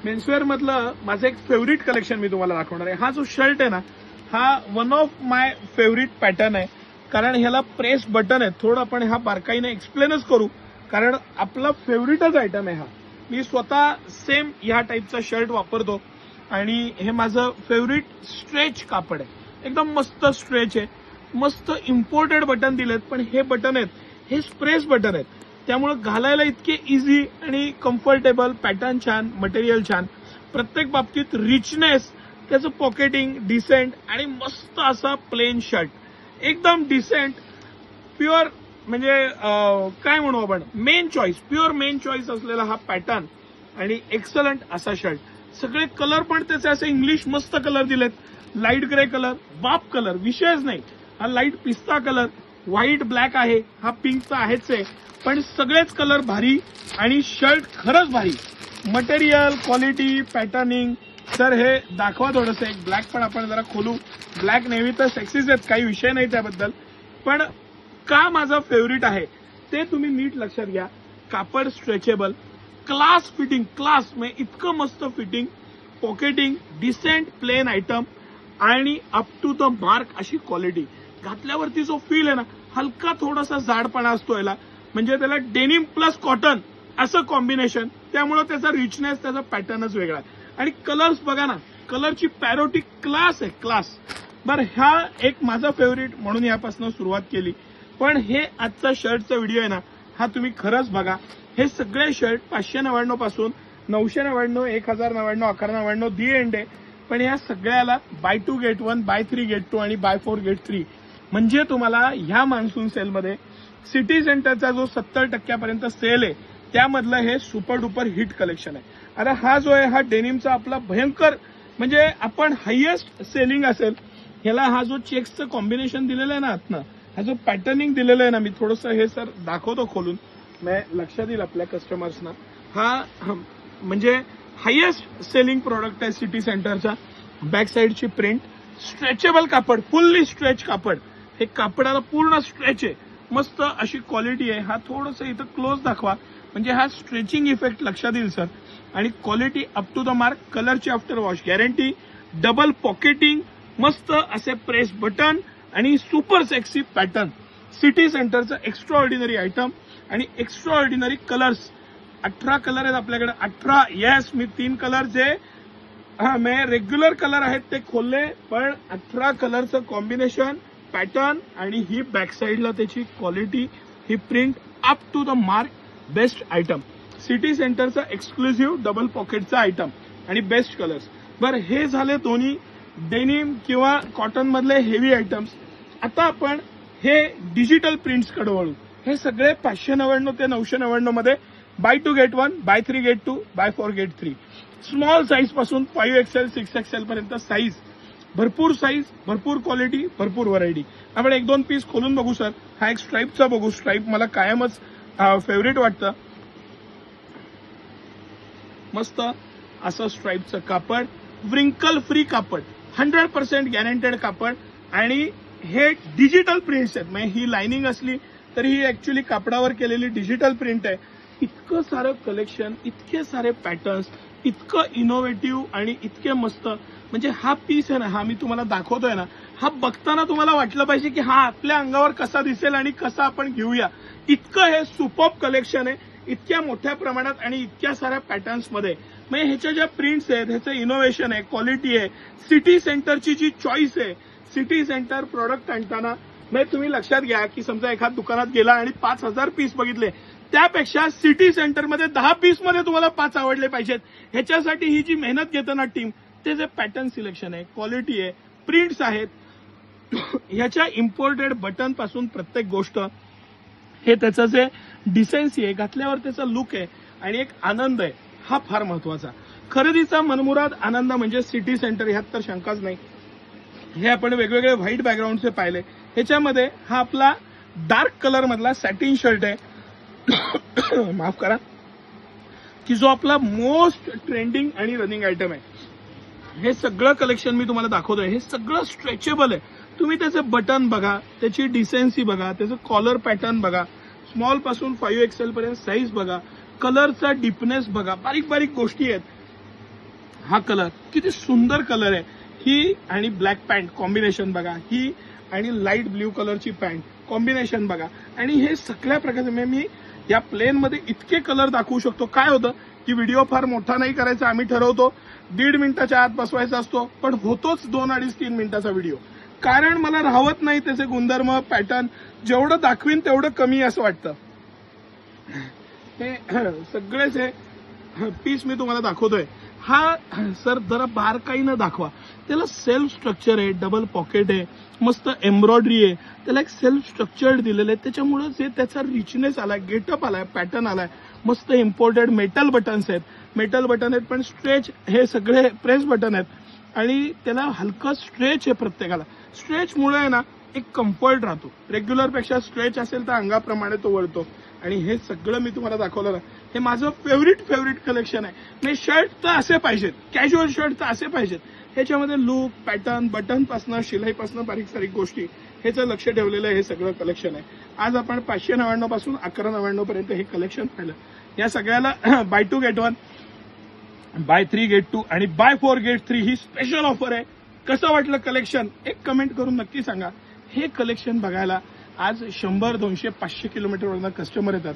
Menswear मधलं माझं एक फेवरेट कलेक्शन मी तुम्हाला दाखवणार आहे। हा जो शर्ट आहे ना, हा one of my favourite pattern आहे, कारण ह्याला प्रेस बटन आहे। थोडं आपण हा बारकाईने एक्सप्लेनच करू, कारण आपला फेवरेटच आयटम आहे हा। मी स्वतः सेम ह्या टाईपचा शर्ट वापरतो आणि हे माझं फेवरेट स्ट्रेच कापड आहे। एकदम मस्त स्ट्रेच आहे, मस्त इम्पोर्टेड बटन दिलेत, पण हे बटन आहेत हे प्रेस बटन आहेत, त्यामुळे घालायला इतके इझी आणि कम्फर्टेबल, पॅटर्न छान, मटेरियल छान, प्रत्येक बाबतीत रिचनेस, त्याचं पॉकेटिंग डिसेंट आणि मस्त असा प्लेन शर्ट, एकदम डिसेंट प्युअर, म्हणजे काय म्हणू आपण, main choice, pure main choice असलेला हा पॅटर्न आणि एक्सलंट असा शर्ट। सगळे कलर पण त्याचे असे इंग्लिश मस्त कलर दिलेत, लाईट ग्रे कलर, बाप कलर विषयच नाही, हा लाईट पिस्ता कलर, व्हाईट ब्लॅक आहे, हा पिंकचा आहेच आहे, पण सगळेच कलर भारी आणि शर्ट खरंच भारी, मटेरियल, क्वालिटी, पॅटर्निंग। सर हे दाखवा थोडंसं, एक ब्लॅक पण आपण जरा खोलू। ब्लॅक नेव्ही तर सेक्सीज आहेत, काही विषय नाही त्याबद्दल, पण का माझा फेवरेट आहे ते तुम्ही नीट लक्षात घ्या। कापड स्ट्रेचेबल, क्लास फिटिंग, क्लास म्हणजे इतकं मस्त fitting, pocketing, decent plain item आणि अप टू द मार्क अशी क्वालिटी। घातल्यावरती जो फील आहे ना, हलका थोडासा जाडपणा असतो याला, म्हणजे त्याला डेनिम प्लस कॉटन असं कॉम्बिनेशन, त्यामुळे त्याचा रिचनेस, त्याचा पॅटर्नच वेगळा आहे। आणि कलर्स बघा ना, कलरची पॅरोटी क्लास आहे, क्लास। बरं, हा एक माझा फेवरेट म्हणून यापासून सुरुवात केली, पण हे आजचा शर्टचा व्हिडिओ आहे ना, हा तुम्ही खरंच बघा। हे सगळे शर्ट 599 पासून 999, 1099, 1199 दी एंड आहे, पण या सगळ्याला बाय 2 गेट 1, बाय 3 गेट 2 आणि बाय 4 गेट 3, म्हणजे तुम्हाला ह्या मान्सून सेलमध्ये सिटी सेंटरचा जो 70% सेल आहे त्यामधलं हे सुपर डुपर हिट कलेक्शन आहे। आता हा जो आहे हा डेनिमचा आपला भयंकर, म्हणजे आपण हायेस्ट सेलिंग असेल, ह्याला हा जो चेक्सचं कॉम्बिनेशन दिलेलं आहे ना आतनं, हा जो पॅटर्निंग दिलेलं आहे ना, मी थोडंसं हे सर दाखवतो खोलून, लक्षात येईल आपल्या कस्टमर्सना। हा म्हणजे हायेस्ट सेलिंग प्रोडक्ट आहे सिटी सेंटरचा। बॅक साईडची प्रिंट, स्ट्रेचेबल कापड, फुल्ली स्ट्रेच कापड, हे कापडाला पूर्ण स्ट्रेच आहे, मस्त अशी क्वालिटी आहे। हा थोडंसं इथं क्लोज दाखवा, म्हणजे हा स्ट्रेचिंग इफेक्ट लक्षात येईल सर। आणि quality up to the mark, कलरची after wash guarantee, double pocketing, मस्त असे प्रेस बटन आणि सुपर सेक्सी पॅटर्न। सिटी सेंटरचं एक्स्ट्रा ऑर्डिनरी आयटम आणि एक्स्ट्रा ऑर्डिनरी कलर्स, 18 कलर आहेत आपल्याकडे, 18, येस, मी 3 कलर जे मी रेग्युलर कलर आहेत ते खोलले, पण 18 कलरचं कॉम्बिनेशन, पॅटर्न आणि ही बॅक साईडला त्याची क्वालिटी, ही print, up to the mark, best item. City सेंटरचा एक्सक्लुझिव्ह डबल पॉकेटचा आयटम आणि बेस्ट कलर्स। बरं, हे झाले दोन्ही डेनिम किंवा कॉटन मधले हेवी आयटम्स। आता आपण हे डिजिटल प्रिंट्स कडे वळू। हे सगळे 599 ते 999 मध्ये buy 2 get 1, buy 3 get 2, buy 4 get 3, small size पासून 5XL 6XL पर्यंत साईज, भरपूर साईज, भरपूर क्वालिटी, भरपूर व्हरायटी। आपण 1-2 पीस खोलून बघू सर। हा एक स्ट्राईपचा बघू, स्ट्राईप मला कायमच फेवरेट वाटतं, मस्त असं स्ट्राईपचं कापड, व्रिंकल फ्री कापड, 100% गॅरंटेड कापड आणि हे डिजिटल प्रिंट्स आहेत, म्हणजे ही लाइनिंग असली तरी ही ऍक्च्युअली कापडावर केलेली डिजिटल प्रिंट आहे। इतकं सारं कलेक्शन, इतके सारे पॅटर्न्स, इतकं इनोव्हेटिव्ह आणि इतके मस्त, म्हणजे हा पीस आहे ना, हा मी तुम्हाला दाखवतोय ना, हा बघताना तुम्हाला वाटलं पाहिजे की हा आपल्या अंगावर कसा दिसेल आणि कसा आपण घेऊया, इतकं हे सुपर्ब कलेक्शन आहे, इतक्या मोठ्या प्रमाणात आणि इतक्या साऱ्या पॅटर्न्स मध्ये। म्हणजे ह्याच्या ज्या प्रिंट्स आहेत, ह्याचं इनोव्हेशन आहे, क्वालिटी आहे, सिटी सेंटरची जी चॉईस आहे, सिटी सेंटर प्रोडक्ट आणताना म्हणजे तुम्ही लक्षात घ्या की समजा एखाद दुकानात गेला आणि 5000 पीस बघितले, त्यापेक्षा सिटी सेंटरमध्ये 10 पीस मध्ये तुम्हाला 5 आवडले पाहिजेत। ह्याच्यासाठी ही जी मेहनत घेते ना टीम, ते जे पॅटर्न सिलेक्शन आहे, क्वालिटी आहे, प्रिंट्स आहेत, ह्याच्या इम्पोर्टेड बटन पासून प्रत्येक गोष्ट, हे त्याचं जे डिसेन्सी आहे, घातल्यावर त्याचा लुक आहे आणि एक आनंद आहे, हा फार महत्वाचा। खरेदीचा मनमुराद आनंद म्हणजे सिटी सेंटर, ह्यात तर शंकाच नाही। हे आपण वेगवेगळे व्हाईट बॅकग्राऊंडचे पाहिले, ह्याच्यामध्ये हा आपला डार्क कलर मधला सॅटिन शर्ट आहे, माफ करा, की जो आपला मोस्ट ट्रेंडिंग आणि रनिंग आयटम आहे। हे सगळं कलेक्शन मी तुम्हाला दाखवतोय, हे सगळं स्ट्रेचेबल आहे। तुम्ही त्याचे बटन बघा, त्याची डिसेन्सी बघा, त्याचं कॉलर पॅटर्न बघा, स्मॉल पासून 5XL पर्यंत साईज बघा, कलरचा डीपनेस बघा, बारीक बारीक गोष्टी आहेत। हा कलर किती सुंदर कलर आहे. ही आणि ब्लॅक पॅन्ट कॉम्बिनेशन बघा, ही आणि लाईट ब्ल्यू कलरची पॅन्ट कॉम्बिनेशन बघा. आणि हे सगळ्या प्रकारचे मी या प्लेन मध्ये इतके कलर दाखवू शकतो. काय होतं की व्हिडिओ फार मोठा नाही करायचा, आम्ही ठरवतो 1.5 मिनिटाच्या आत बसवायचा असतो, पण होतोच 2-2.5-3 मिनिटाचा व्हिडिओ. कारण मला राहत नाही त्याचे गुणधर्म, पॅटर्न. जेवढं दाखवीन तेवढं कमी असं वाटतं. हे सगळेच हे पीस मी तुम्हाला दाखवतोय. हा सर जरा बारकाईनं दाखवा. त्याला सेल्फ स्ट्रक्चर आहे, डबल पॉकेट आहे, मस्त एम्ब्रॉयडरी आहे, त्याला एक सेल्फ स्ट्रक्चर्ड दिलेलं आहे. त्याच्यामुळे जे त्याचा रिचनेस आलाय, गेटअप आलाय, पॅटर्न आलाय. मस्त इम्पोर्टेड मेटल बटन्स आहेत, मेटल बटन आहेत, पण स्ट्रेच हे सगळे प्रेस बटन आहेत आणि त्याला हलकं स्ट्रेच आहे. प्रत्येकाला स्ट्रेचमुळे आहे ना एक कम्फर्ट राहतो. रेग्युलर पेक्षा स्ट्रेच असेल तर अंगाप्रमाणे तो वळतो. आणि हे सगळं मी तुम्हाला दाखवलं ना, हे माझं फेवरेट कलेक्शन आहे. म्हणजे शर्ट तर असे पाहिजेत, कॅज्युअल शर्ट तर असे पाहिजेत. ह्याच्यामध्ये लूक, पॅटर्न, बटनपासनं, शिलाईपासनं बारीक लक्ष ठेवलेलं हे सगळं कलेक्शन आहे. आज आपण 599 पासून 1199 पर्यंत हे कलेक्शन पाहिलं. या सगळ्याला बाय 2 गेट 1, बाय 3 गेट 2 आणि बाय 4 गेट 3 ही स्पेशल ऑफर आहे. कसं वाटलं कलेक्शन एक कमेंट करून नक्की सांगा. हे कलेक्शन बघायला आज 100, 200, 500 किलोमीटरवरनं कस्टमर येतात.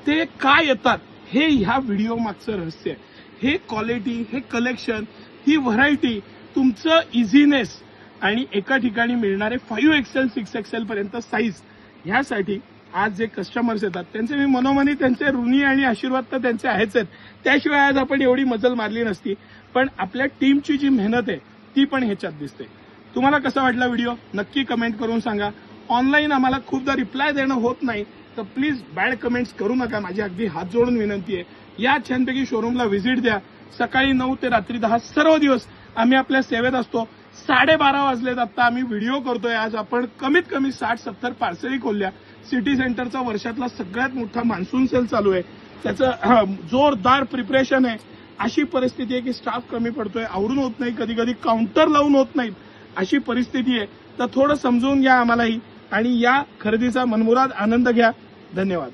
ते का येतात हे ह्या व्हिडिओ मागचं रहस्य आहे. हे क्वालिटी, हे कलेक्शन, ही व्हरायटी, तुमचं इझीनेस आणि एका ठिकाणी मिळणारे 5XL 6XL पर्यंत साईज, ह्यासाठी आज जे कस्टमर्स येतात त्यांचे मी मनोमनी त्यांचे ऋणी आणि आशीर्वाद तर त्यांचे आहेच आहेत. त्याशिवाय आज आपण एवढी मजल मारली नसती. पण आपल्या टीमची जी मेहनत आहे ती पण ह्याच्यात दिसते. तुम्हाला कसा वाटला व्हिडिओ नक्की कमेंट करून सांगा. ऑनलाईन आम्हाला खूपदा रिप्लाय देणं होत नाही तर प्लीज बॅड कमेंट्स करू नका. माझी अगदी हात जोडून विनंती आहे. या छानपैकी शोरूमला व्हिजिट द्या. सकाळी 9 ते रात्री 10 सर्व दिवस आम्ही आपल्या सेवेत असतो. 12:30 वाजलेत आता आम्ही व्हिडिओ करतोय. आज आपण कमीत कमी 60-70 पार्सली खोलल्या. सिटी सेंटरचा वर्षातला सगळ्यात मोठा मान्सून सेल चालू आहे. त्याचं जोरदार प्रिपरेशन आहे. अशी परिस्थिती आहे की स्टाफ कमी पडतोय, आवरून होत नाही, कधी काउंटर लावून होत नाहीत, अशी परिस्थिती आहे. तर थोडं समजून घ्या आम्हालाही आणि या खरेदीचा मनमुराद आनंद घ्या. धन्यवाद.